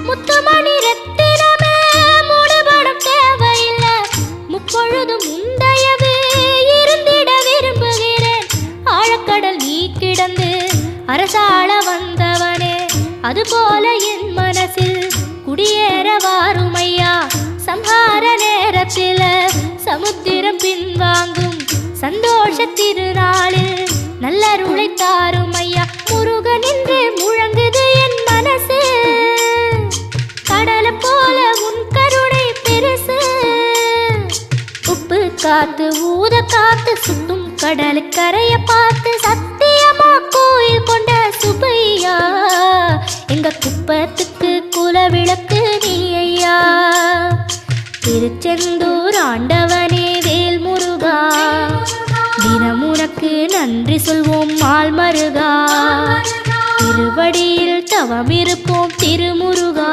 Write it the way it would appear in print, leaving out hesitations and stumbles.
முத்துமணி ரத்தினமே மூடுபடம் தேவையில்லை, முப்பொழுதும் உண்டையவே இருந்திட விரும்புகிறேன். ஆழக்கடல் நீ கிடந்து அரசாள வந்தவனே, அதுபோல என் மனசில் குடியேற வாருமையா. சம்ஹார நேரத்தில் சமுத்திரம் பின்வாங்கும் சந்தோஷ திருநாளில் நல்லருளை தாரும் ஐயா. முருகன் என்று முழங்குது என் மனசு, கடலை போல உன் கருணை பெருசு. உப்பு காத்து ஊத காத்து சுத்தும் கடலு கரைய பார்த்து சத்தியமா கோயில் கொண்ட சுப்பையா. எங்க குப்பத்துக்கு குலவிளக்கு நீ ஐயா. திருச்செந்தூர் ஆண்டவனே வேல் முருகா, தினம் உனக்கு நன்றி சொல்வோம் மால் மருகா. திருவடியில் தவம் இருப்போம் திருமுருகா.